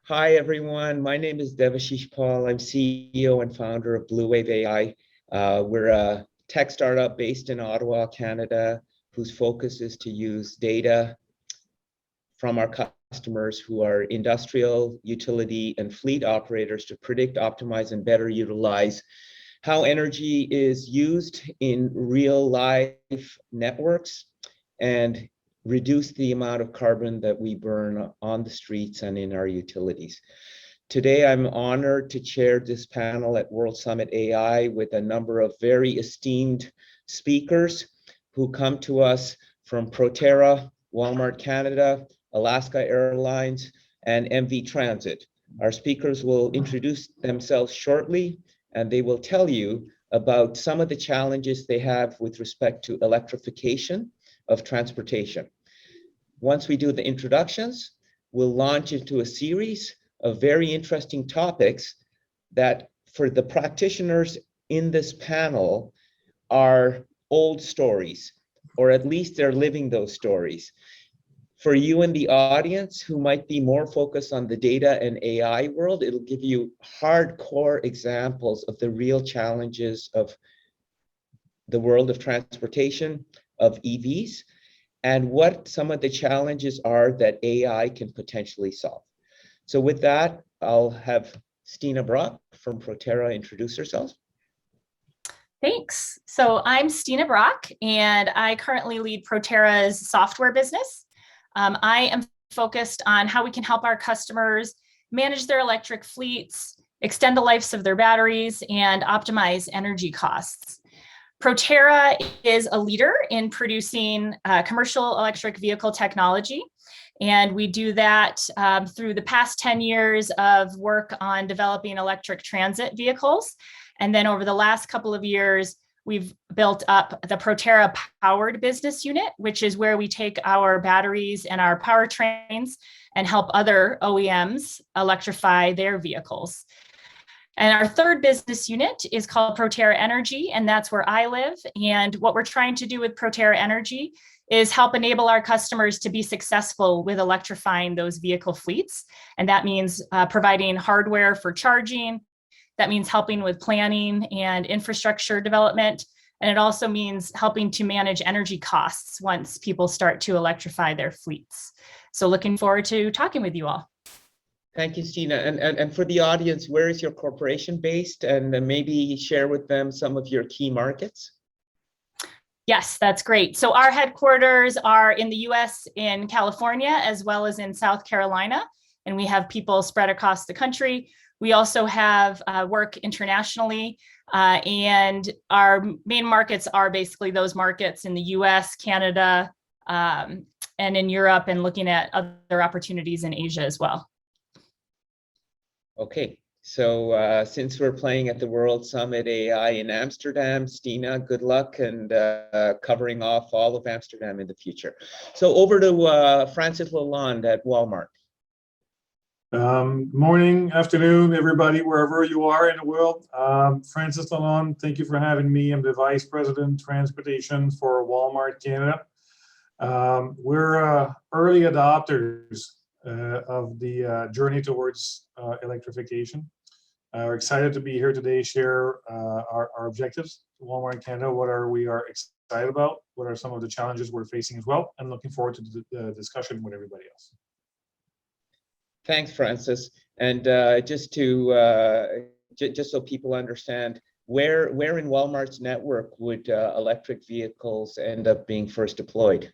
Hi, everyone. My name is Devashish Paul. I'm CEO and founder of BluWave-ai. We're a tech startup based in Ottawa, Canada, whose focus is to use data from our customers who are industrial, utility, and fleet operators to predict, optimize, and better utilize how energy is used in real life networks and reduce the amount of carbon that we burn on the streets and in our utilities. Today, I'm honored to chair this panel at World Summit AI with a number of very esteemed speakers who come to us from Proterra, Walmart Canada, Alaska Airlines, and MV Transit. Our speakers will introduce themselves shortly, and they will tell you about some of the challenges they have with respect to electrification of transportation. Once we do the introductions, we'll launch into a series of very interesting topics that for the practitioners in this panel are old stories, or at least they're living those stories. For you in the audience who might be more focused on the data and AI world, it'll give you hardcore examples of the real challenges of the world of transportation, of EVs, and what some of the challenges are that AI can potentially solve. So with that, I'll have Stina Brock from Proterra introduce herself. Thanks. So I'm Stina Brock, and I currently lead Proterra's software business. I am focused on how we can help our customers manage their electric fleets, extend the lives of their batteries, and optimize energy costs. Proterra is a leader in producing commercial electric vehicle technology, and we do that through the past 10 years of work on developing electric transit vehicles. And then over the last couple of years, we've built up the Proterra Powered Business Unit, which is where we take our batteries and our powertrains and help other OEMs electrify their vehicles. And our third business unit is called Proterra Energy, and that's where I live. And what we're trying to do with Proterra Energy is help enable our customers to be successful with electrifying those vehicle fleets. And that means providing hardware for charging. That means helping with planning and infrastructure development. And it also means helping to manage energy costs once people start to electrify their fleets. So looking forward to talking with you all. Thank you, Stina. And for the audience, where is your corporation based? And maybe share with them some of your key markets. Yes, that's great. So our headquarters are in the US in California, as well as in South Carolina. And we have people spread across the country. We also have work internationally, and our main markets are basically those markets in the US, Canada, and in Europe, and looking at other opportunities in Asia as well. Okay, so since we're playing at the World Summit AI in Amsterdam, Stina, good luck and covering off all of Amsterdam in the future. So over to Francis Lalonde at Walmart. Morning, afternoon, everybody, wherever you are in the world. Francis Lalonde, thank you for having me. I'm the Vice President, Transportation for Walmart Canada. We're early adopters of the journey towards electrification. We're excited to be here today, share our objectives to Walmart Canada, what we are excited about, what are some of the challenges we're facing as well, and looking forward to the discussion with everybody else. Thanks, Francis. And just so people understand, where in Walmart's network would electric vehicles end up being first deployed?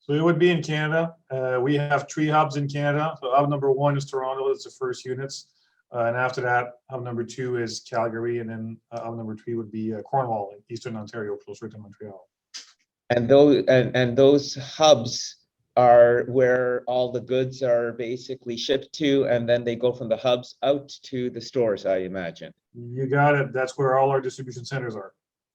So it would be in Canada. We have 3 hubs in Canada. So hub number 1 is Toronto. It's the first units. And after that, hub number 2 is Calgary. And then hub number 3 would be Cornwall in Eastern Ontario, closer to Montreal. And those hubs are where all the goods are basically shipped to, and then they go from the hubs out to the stores, I imagine. You got it. That's where all our distribution centers are.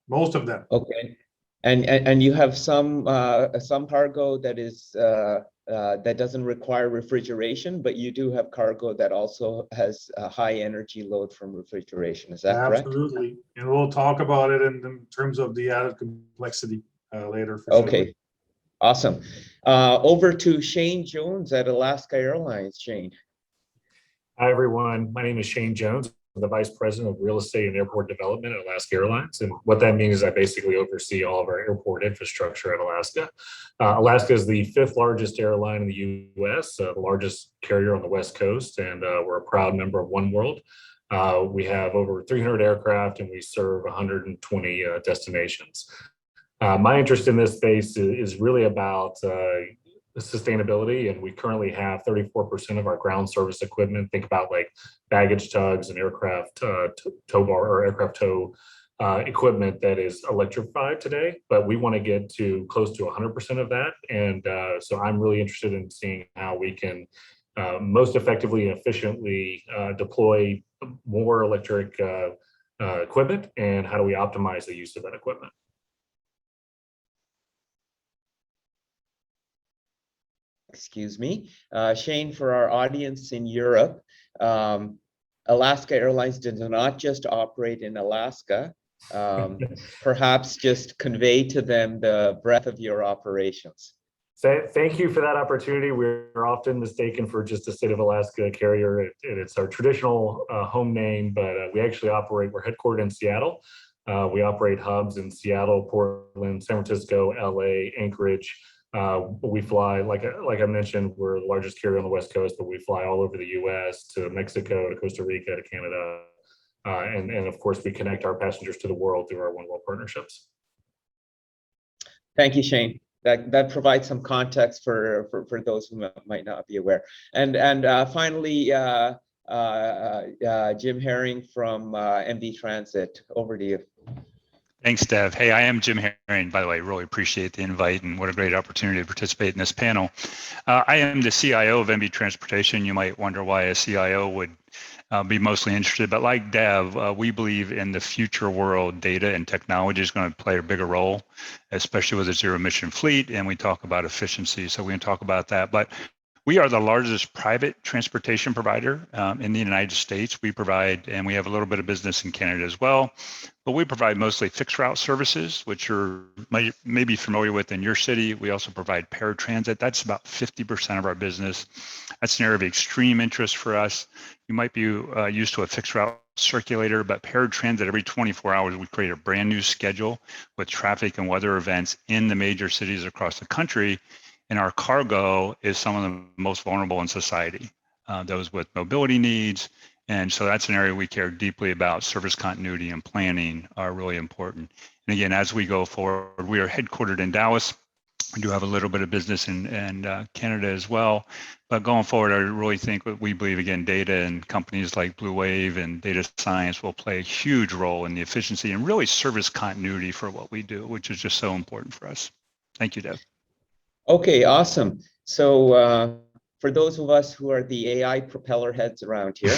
Most of them. Okay. And you have some cargo that is that doesn't require refrigeration, but you do have cargo that also has a high energy load from refrigeration. Is that correct? Absolutely. And we'll talk about it in terms of the added complexity later. For okay. Sure. Awesome. Over to Shane Jones at Alaska Airlines. Shane. Hi, everyone. My name is Shane Jones. I'm the Vice President of Real Estate and Airport Development at Alaska Airlines. And what that means is I basically oversee all of our airport infrastructure at Alaska. Alaska is the 5th largest airline in the US, the largest carrier on the West Coast, and we're a proud member of One World. We have over 300 aircraft and we serve 120 destinations. My interest in this space is really about sustainability, and we currently have 34% of our ground service equipment. Think about like baggage tugs and aircraft tow bar or aircraft tow equipment that is electrified today, but we want to get to close to 100% of that. And so I'm really interested in seeing how we can most effectively and efficiently deploy more electric equipment, and how do we optimize the use of that equipment. Excuse me. Shane, for our audience in Europe, Alaska Airlines does not just operate in Alaska. Perhaps just convey to them the breadth of your operations. Thank you for that opportunity. We're often mistaken for just a state of Alaska carrier, and it's our traditional home name, but we're headquartered in Seattle. We operate hubs in Seattle, Portland, San Francisco, LA, Anchorage. We fly, like I mentioned, we're the largest carrier on the West Coast, but we fly all over the US, to Mexico, to Costa Rica, to Canada. And of course, we connect our passengers to the world through our One World partnerships. Thank you, Shane. That provides some context for those who might not be aware. And finally, Jim Herring from MD Transit, over to you. Thanks, Dev. Hey, I am Jim Herring, by the way. Really appreciate the invite, and what a great opportunity to participate in this panel. I am the CIO of MB Transportation. You might wonder why a CIO would be mostly interested, but like Dev, we believe in the future world, data and technology is going to play a bigger role, especially with a zero emission fleet, and we talk about efficiency, so we can talk about that. But we are the largest private transportation provider in the United States. We provide, and we have a little bit of business in Canada as well, but we provide mostly fixed route services, which you're maybe familiar with in your city. We also provide paratransit. That's about 50% of our business. That's an area of extreme interest for us. You might be used to a fixed route circulator, but paratransit, every 24 hours, we create a brand new schedule with traffic and weather events in the major cities across the country. And our cargo is some of the most vulnerable in society, those with mobility needs. And so that's an area we care deeply about. Service continuity and planning are really important. And again, as we go forward, we are headquartered in Dallas. We do have a little bit of business in Canada as well. But going forward, I really think we believe, again, data and companies like BluWave and data science will play a huge role in the efficiency and really service continuity for what we do, which is just so important for us. Thank you, Dev. Okay, awesome. So for those of us who are the AI propeller heads around here,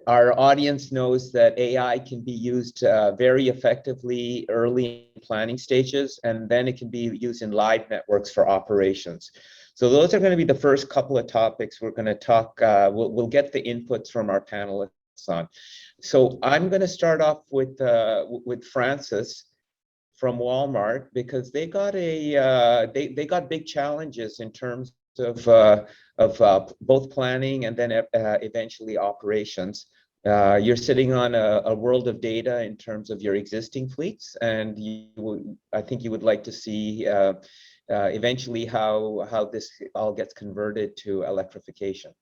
our audience knows that AI can be used very effectively early in planning stages, and then it can be used in live networks for operations. So those are going to be the first couple of topics we're going to talk. We'll get the inputs from our panelists on. So I'm going to start off with Francis from Walmart, because they got they got big challenges in terms of both planning and then eventually operations. You're sitting on a world of data in terms of your existing fleets, and I think you would like to see eventually how this all gets converted to electrification.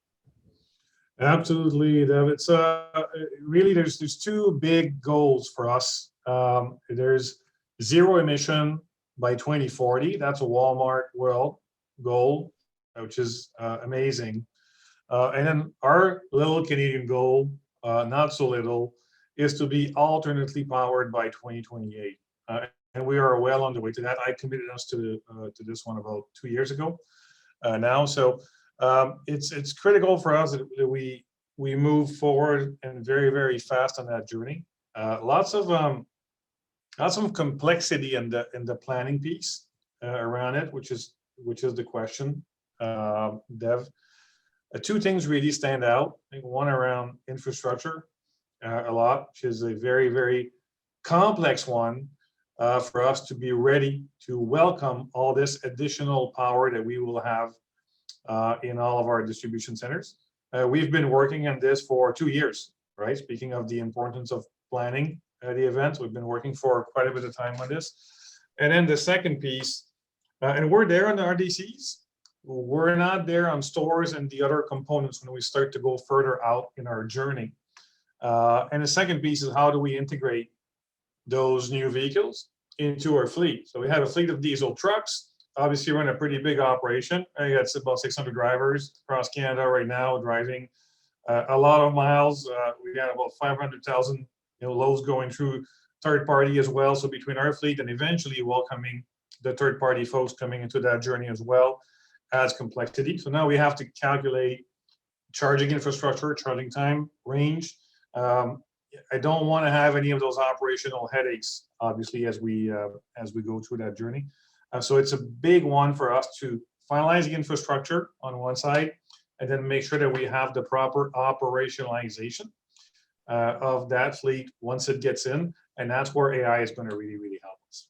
Absolutely, Dev. It's really there's two big goals for us. There's zero emission by 2040. That's a Walmart world goal, which is amazing. And then our little Canadian goal, not so little, is to be alternately powered by 2028. And we are well on the way to that. I committed us to this one about 2 years ago now. So it's critical for us that we move forward and very, very fast on that journey. Lots of complexity in the planning piece around it, which is the question, Dev. Two things really stand out. I think one around infrastructure a lot, which is a very, very complex one for us to be ready to welcome all this additional power that we will have in all of our distribution centers. We've been working on this for 2 years, right? Speaking of the importance of planning the events, we've been working for quite a bit of time on this. And then the second piece, and we're there on the RDCs. We're not there on stores and the other components when we start to go further out in our journey. And the second piece is how do we integrate those new vehicles into our fleet? So we have a fleet of diesel trucks. Obviously, we're in a pretty big operation. I got about 600 drivers across Canada right now driving a lot of miles. We got about 500,000 loads going through third party as well. So between our fleet and eventually welcoming the third party folks coming into that journey as well adds complexity. So now we have to calculate charging infrastructure, charging time, range. I don't want to have any of those operational headaches, obviously, as we go through that journey. So it's a big one for us to finalize the infrastructure on one side, and then make sure that we have the proper operationalization of that fleet once it gets in, and that's where AI is going to really, really help us.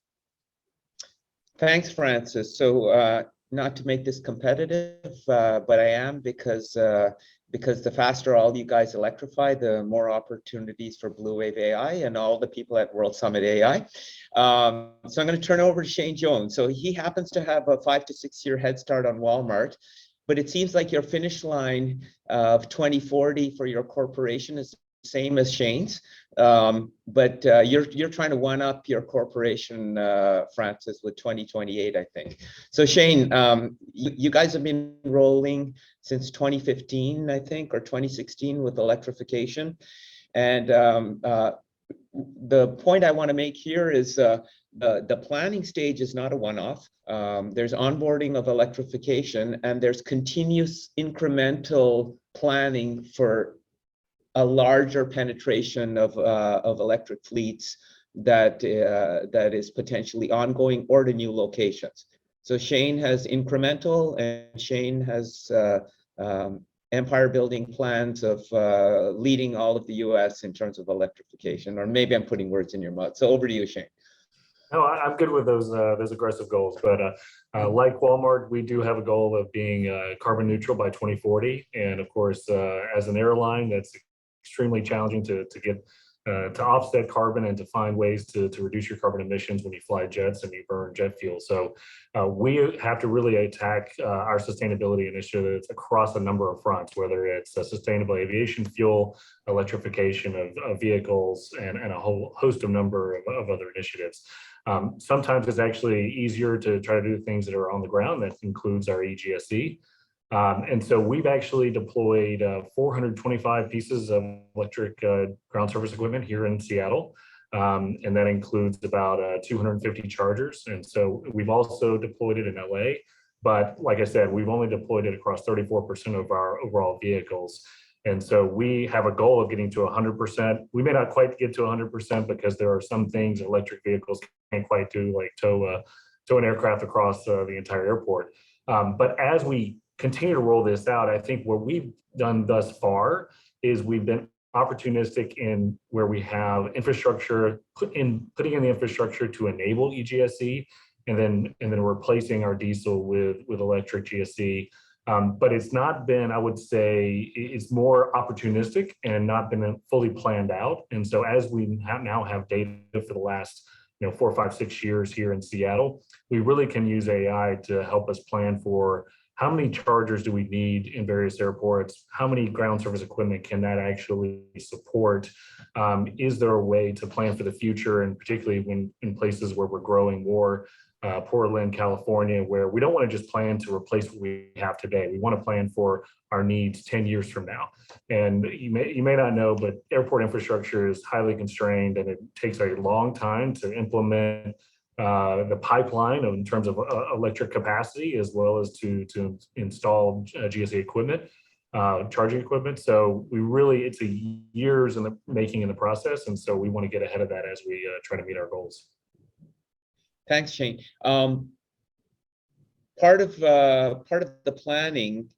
Thanks, Francis. So not to make this competitive, but I am, because the faster all you guys electrify, the more opportunities for BluWave-ai and all the people at World Summit AI. So I'm going to turn over to Shane Jones. So he happens to have a 5 to 6 year head start on Walmart, but it seems like your finish line of 2040 for your corporation is the same as Shane's. But you're trying to one up your corporation, Francis, with 2028, I think. So Shane, you guys have been rolling since 2015, I think, or 2016 with electrification. And the point I want to make here is the planning stage is not a one-off. There's onboarding of electrification, and there's continuous incremental planning for a larger penetration of electric fleets that is potentially ongoing or to new locations. So Shane has incremental, and Shane has empire building plans of leading all of the US in terms of electrification, or maybe I'm putting words in your mouth. So over to you, Shane. No, I'm good with those aggressive goals, but like Walmart, we do have a goal of being carbon neutral by 2040, and of course, as an airline, that's extremely challenging to get to offset carbon and to find ways to reduce your carbon emissions when you fly jets and you burn jet fuel. So we have to really attack our sustainability initiatives across a number of fronts, whether it's sustainable aviation fuel, electrification of vehicles, and a whole host of number of other initiatives. Sometimes it's actually easier to try to do things that are on the ground. That includes our EGSE. And so we've actually deployed 425 pieces of electric ground surface equipment here in Seattle. And that includes about 250 chargers. And so we've also deployed it in LA. But like I said, we've only deployed it across 34% of our overall vehicles. And so we have a goal of getting to 100%. We may not quite get to 100% because there are some things electric vehicles can't quite do, like tow an aircraft across the entire airport. But as we continue to roll this out, I think what we've done thus far is we've been opportunistic in where we have infrastructure, putting in the infrastructure to enable EGSE, and then replacing our diesel with electric GSE. But it's not been, I would say, it's more opportunistic and not been fully planned out. And so as we now have data for the last 4, 5, 6 years here in Seattle, we really can use AI to help us plan for how many chargers do we need in various airports? How many ground surface equipment can that actually support? Is there a way to plan for the future, and particularly when in places where we're growing more, Portland, California, where we don't want to just plan to replace what we have today. We want to plan for our needs 10 years from now. And you may not know, but airport infrastructure is highly constrained, and it takes a long time to implement the pipeline in terms of electric capacity, as well as to install GSA equipment, charging equipment. So it's a years in the making in the process, and so we want to get ahead of that as we try to meet our goals. Thanks, Shane. Part of the planning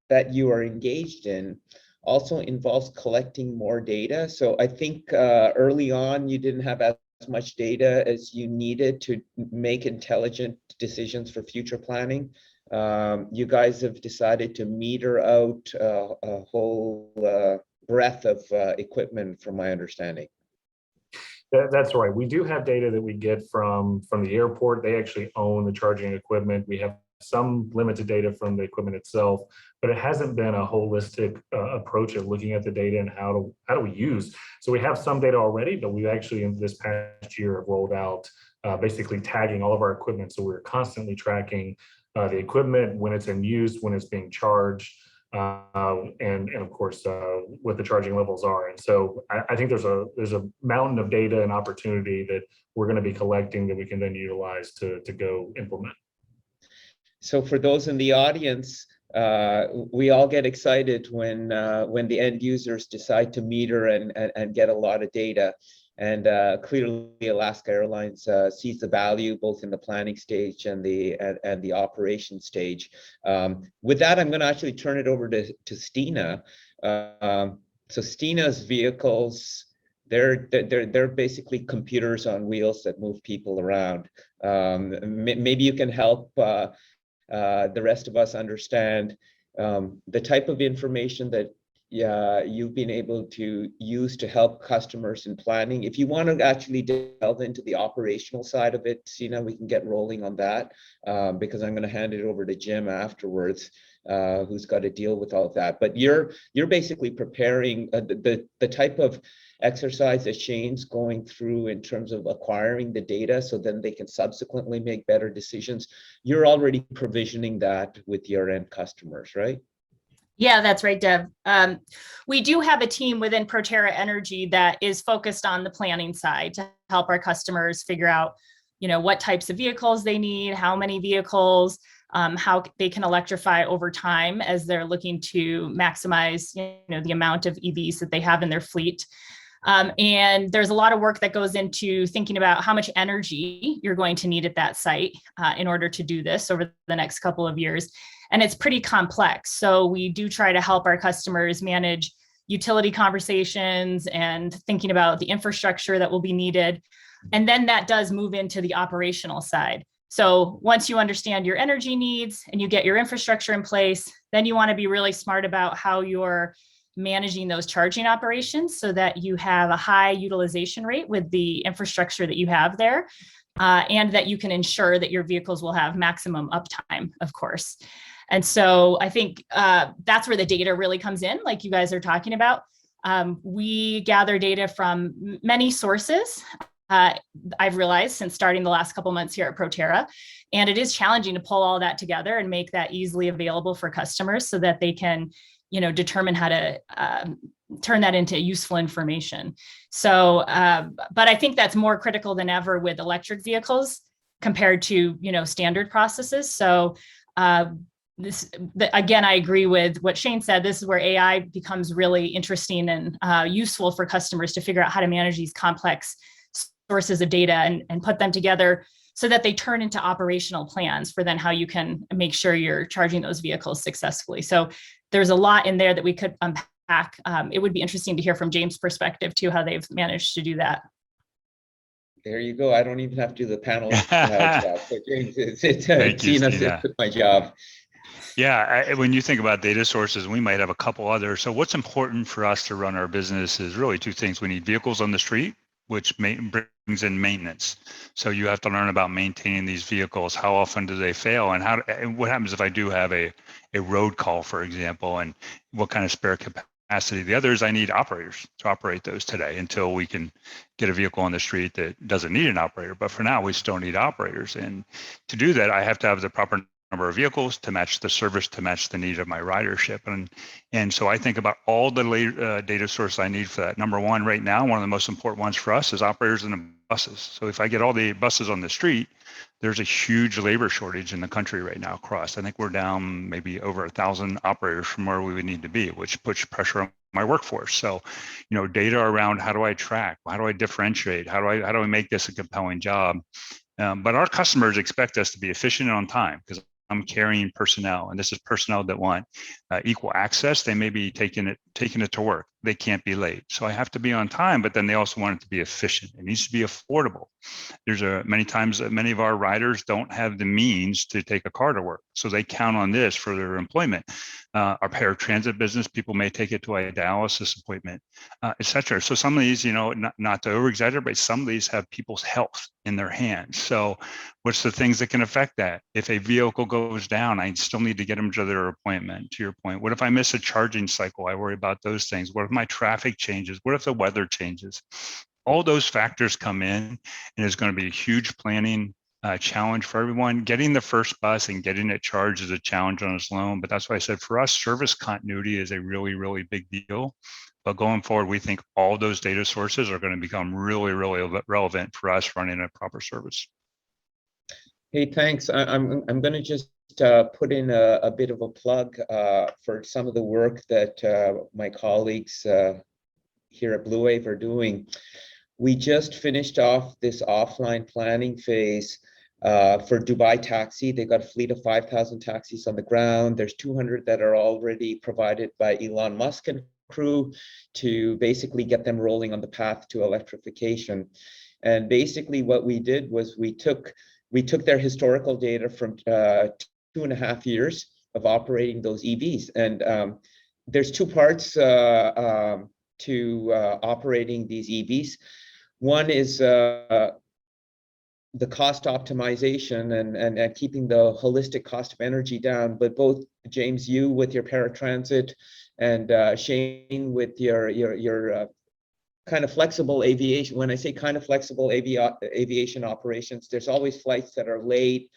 that you are engaged in also involves collecting more data. So I think early on you didn't have as much data as you needed to make intelligent decisions for future planning. you guys have decided to meter out a whole breadth of equipment, from my understanding. That's right. We do have data that we get from the airport. They actually own the charging equipment. We have some limited data from the equipment itself, but it hasn't been a holistic approach at looking at the data and how do we use. So we have some data already, but we actually in this past year have rolled out basically tagging all of our equipment. So we're constantly tracking the equipment, when it's in use, when it's being charged, and of course what the charging levels are. And so I think there's a mountain of data and opportunity that we're going to be collecting that we can then utilize to go implement. So for those in the audience, we all get excited when the end users decide to meter and get a lot of data. And clearly, Alaska Airlines sees the value both in the planning stage and the operation stage. With that, I'm going to actually turn it over to Stina. So Stina's vehicles, they're basically computers on wheels that move people around. Maybe you can help the rest of us understand the type of information that you've been able to use to help customers in planning. If you want to actually delve into the operational side of it, Sina, we can get rolling on that because I'm going to hand it over to Jim afterwards, who's got to deal with all of that. But you're basically preparing the type of exercise that Shane's going through in terms of acquiring the data so then they can subsequently make better decisions. You're already provisioning that with your end customers, right? Yeah, that's right, Dev. We do have a team within Proterra Energy that is focused on the planning side to help our customers figure out, what types of vehicles they need, how many vehicles, how they can electrify over time as they're looking to maximize, the amount of EVs that they have in their fleet. And there's a lot of work that goes into thinking about how much energy you're going to need at that site in order to do this over the next couple of years. And it's pretty complex. So we do try to help our customers manage utility conversations and thinking about the infrastructure that will be needed. And then that does move into the operational side. So once you understand your energy needs and you get your infrastructure in place, then you want to be really smart about how you're managing those charging operations so that you have a high utilization rate with the infrastructure that you have there, and that you can ensure that your vehicles will have maximum uptime, of course. And so I think that's where the data really comes in, like you guys are talking about. We gather data from many sources. I've realized since starting the last couple months here at Proterra, and it is challenging to pull all that together and make that easily available for customers so that they can, determine how to turn that into useful information. So, but I think that's more critical than ever with electric vehicles compared to, standard processes. So again, I agree with what Shane said. This is where AI becomes really interesting and useful for customers to figure out how to manage these complex sources of data and put them together so that they turn into operational plans for then how you can make sure you're charging those vehicles successfully. So there's a lot in there that we could unpack. It would be interesting to hear from James' perspective too, how they've managed to do that. There you go. I don't even have to do the panel job. So James, Thank you, Stina. my job. Yeah, when you think about data sources, we might have a couple others. So what's important for us to run our business is really two things. We need vehicles on the street, which brings in maintenance. So you have to learn about maintaining these vehicles. How often do they fail? And what happens if I do have a road call, for example, and what kind of spare capacity? The other is I need operators to operate those today until we can get a vehicle on the street that doesn't need an operator. But for now, we still need operators. And to do that, I have to have the proper number of vehicles to match the service, to match the need of my ridership. And so I think about all the data sources I need for that. Number one, right now, one of the most important ones for us is operators in the buses. So if I get all the buses on the street, there's a huge labor shortage in the country right now across. I think we're down maybe over 1,000 operators from where we would need to be, which puts pressure on my workforce. So, data around how do I track? How do I differentiate? How do I make this a compelling job? But our customers expect us to be efficient and on time because I'm carrying personnel, and this is personnel that want equal access. They may be taking it to work. They can't be late. So I have to be on time, but then they also want it to be efficient. It needs to be affordable. There's many times that many of our riders don't have the means to take a car to work, so they count on this for their employment. Our paratransit business, people may take it to a dialysis appointment, et cetera. So some of these, not to over-exaggerate, but some of these have people's health in their hands. So what's the things that can affect that? If a vehicle goes down, I still need to get them to their appointment, to your point. What if I miss a charging cycle? I worry about those things. What if my traffic changes? What if the weather changes? All those factors come in, and it's going to be a huge planning challenge for everyone. Getting the first bus and getting it charged is a challenge on its own, but that's why I said for us, service continuity is a really, really big deal. But going forward, we think all those data sources are going to become really, really relevant for us running a proper service. Hey, thanks. I'm going to just put in a bit of a plug for some of the work that my colleagues here at BluWave are doing. We just finished off this offline planning phase for Dubai Taxi. They got a fleet of 5,000 taxis on the ground. There's 200 that are already provided by Elon Musk and crew to basically get them rolling on the path to electrification. And basically what we did was we took their historical data from 2.5 years of operating those EVs. And there's two parts to operating these EVs. One is the cost optimization and keeping the holistic cost of energy down. But both James, you with your paratransit, and Shane with your kind of flexible aviation. When I say kind of flexible aviation operations, there's always flights that are late,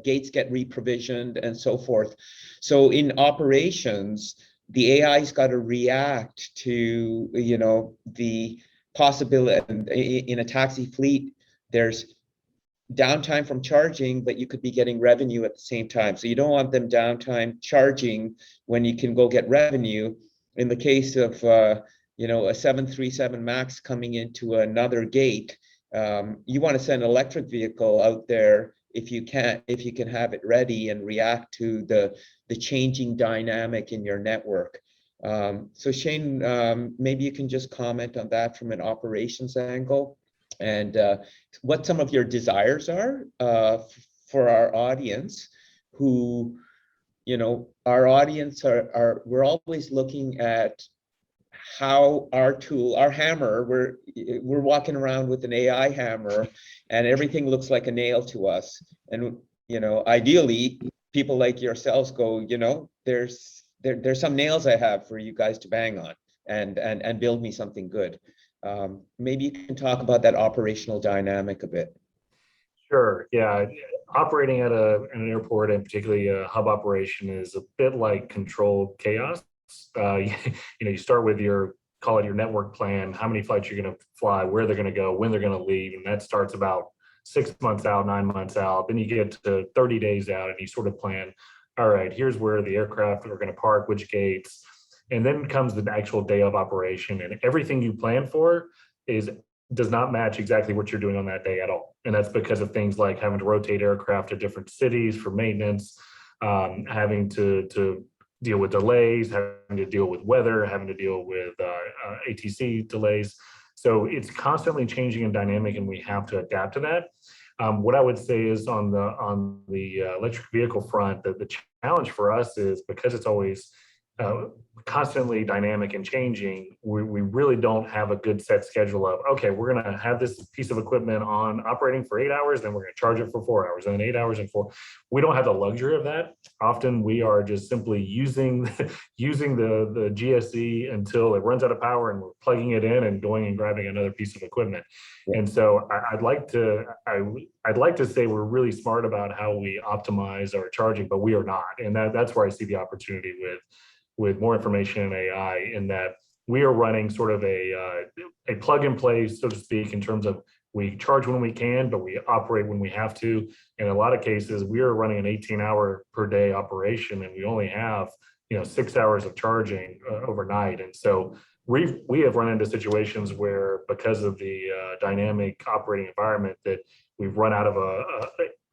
gates get re-provisioned, and so forth. So in operations, the AI's got to react to, the possibility. In a taxi fleet, there's downtime from charging, but you could be getting revenue at the same time. So you don't want them downtime charging when you can go get revenue. In the case of a 737 MAX coming into another gate, you want to send an electric vehicle out there if you can have it ready and react to the changing dynamic in your network. So Shane, maybe you can just comment on that from an operations angle, and what some of your desires are for our audience, who, our audience we're always looking at how our tool, our hammer, we're walking around with an AI hammer and everything looks like a nail to us. And, ideally people like yourselves go, there's some nails I have for you guys to bang on and build me something good. Maybe you can talk about that operational dynamic a bit. Sure. Yeah. Operating at an airport, and particularly a hub operation, is a bit like controlled chaos. You start with call it your network plan, how many flights you're going to fly, where they're going to go, when they're going to leave. And that starts about 6 months out, 9 months out. Then you get to 30 days out and you sort of plan, all right, here's where the aircraft are going to park, which gates. And then comes the actual day of operation, and everything you plan for does not match exactly what you're doing on that day at all. And that's because of things like having to rotate aircraft to different cities for maintenance, having to deal with delays, having to deal with weather, having to deal with ATC delays. So it's constantly changing and dynamic, and we have to adapt to that. What I would say is on the electric vehicle front, the challenge for us is because it's always constantly dynamic and changing, we really don't have a good set schedule of, okay, we're going to have this piece of equipment on operating for 8 hours, then we're going to charge it for 4 hours, and then 8 hours and 4. We don't have the luxury of that. Often we are just simply using the GSE until it runs out of power, and we're plugging it in and going and grabbing another piece of equipment. Yeah. And so I'd like to say we're really smart about how we optimize our charging, but we are not. And that's where I see the opportunity with more information and AI, in that we are running sort of a plug and play, so to speak, in terms of we charge when we can, but we operate when we have to. In a lot of cases, we are running an 18-hour per day operation, and we only have 6 hours of charging overnight. And so we have run into situations where, because of the dynamic operating environment, that we've run out of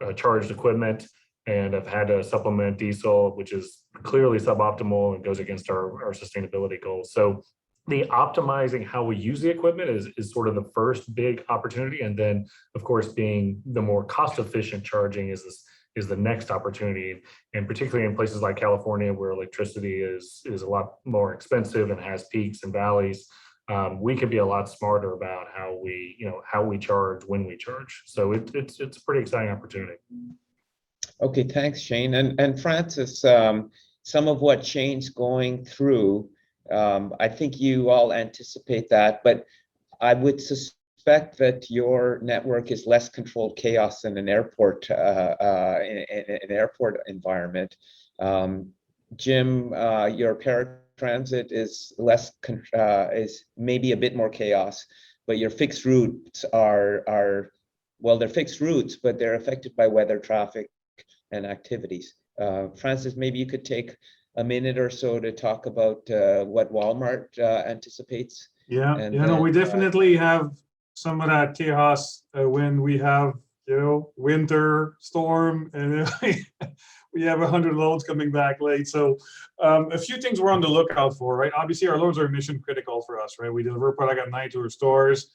a charged equipment and have had to supplement diesel, which is clearly suboptimal and goes against our sustainability goals. So the optimizing how we use the equipment is sort of the first big opportunity. And then, of course, being the more cost-efficient charging is the next opportunity. And particularly in places like California, where electricity is a lot more expensive and has peaks and valleys, we could be a lot smarter about how we charge, when we charge. So it's a pretty exciting opportunity. Okay, thanks, Shane. And Francis, some of what Shane's going through, I think you all anticipate that, but I would suspect that your network is less controlled chaos than an airport, in an airport environment. Jim, your paratransit is is maybe a bit more chaos, but your fixed routes are well, they're fixed routes, but they're affected by weather, traffic, and activities. Francis, maybe you could take a minute or so to talk about what Walmart anticipates. Yeah, And no, then, we definitely have some of that chaos when we have, winter storm and we have 100 loads coming back late. So a few things we're on the lookout for, right? Obviously, our loads are mission critical for us, right? We deliver product at night to our stores.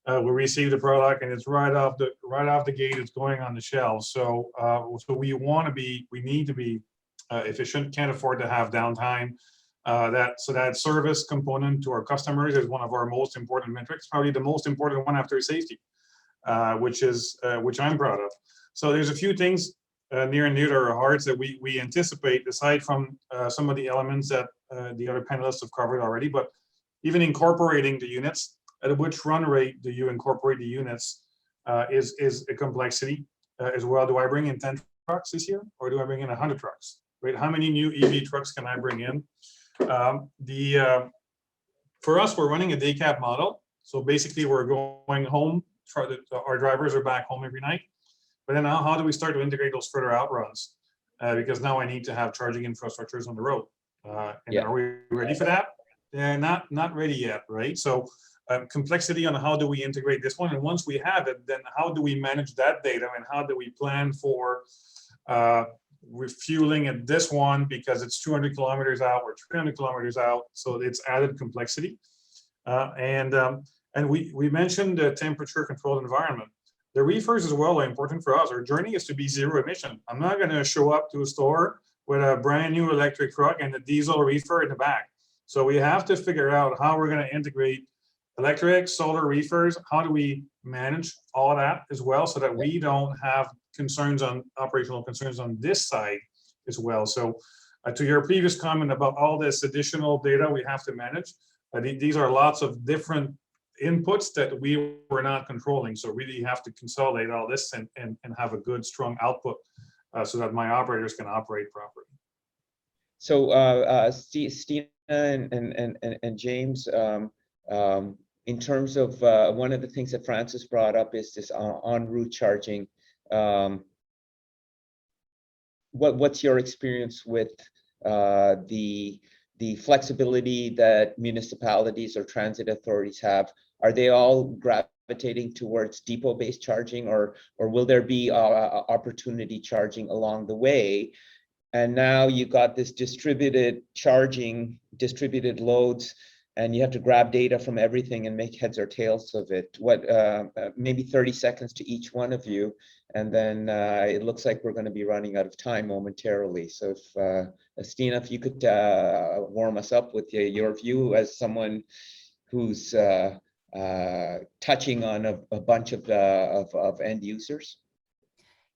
We receive the product and it's right off the gate, it's going on the shelves. So we need to be efficient, can't afford to have downtime. That service component to our customers is one of our most important metrics, probably the most important one after safety, which I'm proud of. So there's a few things near and dear to our hearts that we anticipate, aside from some of the elements that the other panelists have covered already, but even incorporating the units. At which run rate do you incorporate the units is a complexity as well. Do I bring in 10 trucks this year, or do I bring in 100 trucks? Right? How many new EV trucks can I bring in? For us, we're running a day cab model. So basically, we're going home. Our drivers are back home every night. But then how do we start to integrate those further out runs? Because now I need to have charging infrastructures on the road. Are we ready for that? Not ready yet, right? So complexity on how do we integrate this one, and once we have it, then how do we manage that data, and how do we plan for refueling at this one because it's 200 kilometers out or 300 kilometers out, so it's added complexity. And we mentioned the temperature controlled environment. The reefers as well are important for us. Our journey is to be zero emission. I'm not going to show up to a store with a brand new electric truck and a diesel reefer in the back. So we have to figure out how we're going to integrate electric, solar reefers. How do we manage all of that as well, so that we don't have operational concerns on this side as well. So to your previous comment about all this additional data we have to manage, these are lots of different inputs that we were not controlling. So really have to consolidate all this and have a good, strong output so that my operators can operate properly. So Stina and James, in terms of one of the things that Francis brought up is this en route charging. What's your experience with the flexibility that municipalities or transit authorities have? Are they all gravitating towards depot-based charging, or will there be opportunity charging along the way? And now you got this distributed charging, distributed loads, and you have to grab data from everything and make heads or tails of it. What, maybe 30 seconds to each one of you, and then it looks like we're going to be running out of time momentarily. So if Stina, if you could warm us up with your view as someone who's touching on a bunch of end users.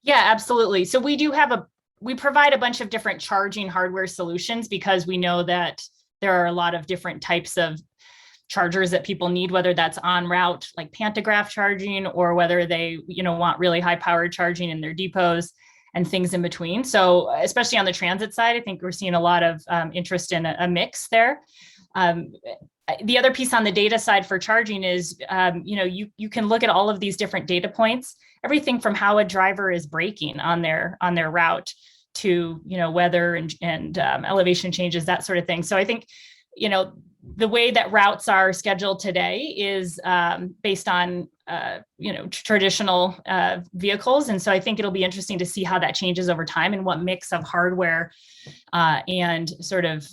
Yeah, absolutely. So we provide a bunch of different charging hardware solutions, because we know that there are a lot of different types of chargers that people need, whether that's on route, like pantograph charging, or whether they, want really high power charging in their depots and things in between. So especially on the transit side, I think we're seeing a lot of interest in a mix there. The other piece on the data side for charging is, you can look at all of these different data points, everything from how a driver is braking on their route to, weather and elevation changes, that sort of thing. So I think, the way that routes are scheduled today is based on traditional vehicles. And so I think it'll be interesting to see how that changes over time and what mix of hardware and sort of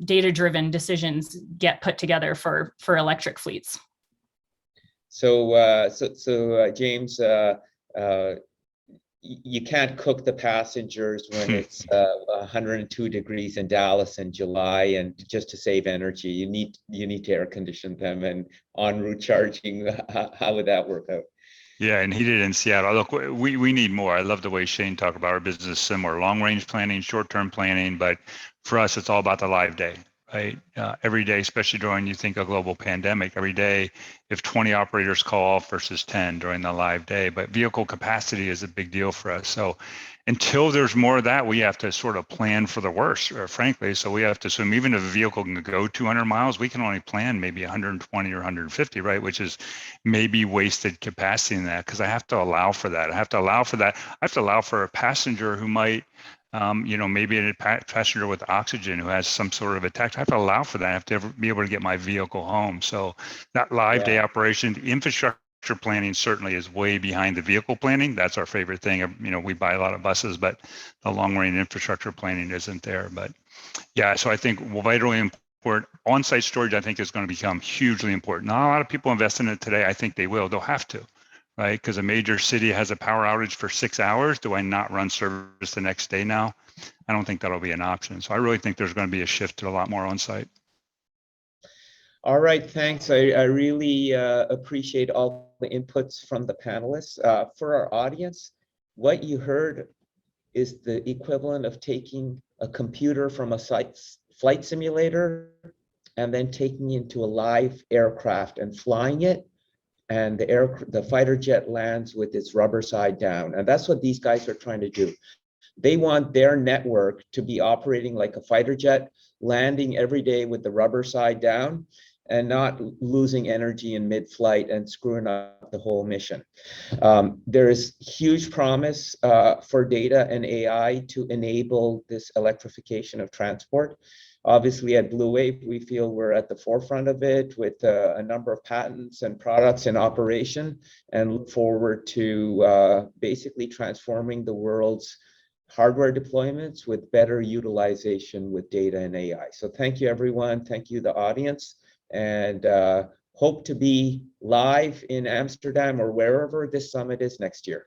data-driven decisions get put together for electric fleets. So, James, you can't cook the passengers when it's 102 degrees in Dallas in July, and just to save energy, you need to air condition them and en route charging. How would that work out? Yeah, and he did in Seattle. Look, we need more. I love the way Shane talked about our business similar, long range planning, short term planning, but for us, it's all about the live day. Right? Every day, especially during, you think, a global pandemic, every day, if 20 operators call off versus 10 during the live day, but vehicle capacity is a big deal for us. So until there's more of that, we have to sort of plan for the worst, frankly. So we have to assume even if a vehicle can go 200 miles, we can only plan maybe 120 or 150, right? Which is maybe wasted capacity in that, because I have to allow for that. I have to allow for a passenger who might, maybe a passenger with oxygen who has some sort of attack. I have to allow for that. I have to be able to get my vehicle home. So that live day operation, the infrastructure planning certainly is way behind the vehicle planning. That's our favorite thing. We buy a lot of buses, but the long range infrastructure planning isn't there. But yeah, so I think vitally important. On-site storage, I think, is going to become hugely important. Not a lot of people invest in it today. I think they will. They'll have to. Right? Because a major city has a power outage for 6 hours. Do I not run service the next day now? I don't think that'll be an option. So I really think there's going to be a shift to a lot more on-site. All right, thanks. I really appreciate all the inputs from the panelists. For our audience, what you heard is the equivalent of taking a computer from a flight simulator and then taking it into a live aircraft and flying it. And the fighter jet lands with its rubber side down. And that's what these guys are trying to do. They want their network to be operating like a fighter jet, landing every day with the rubber side down and not losing energy in mid-flight and screwing up the whole mission. There is huge promise for data and AI to enable this electrification of transport. Obviously, at BluWave, we feel we're at the forefront of it with a number of patents and products in operation, and look forward to basically transforming the world's hardware deployments with better utilization with data and AI. So thank you, everyone. Thank you, the audience, and hope to be live in Amsterdam or wherever this summit is next year.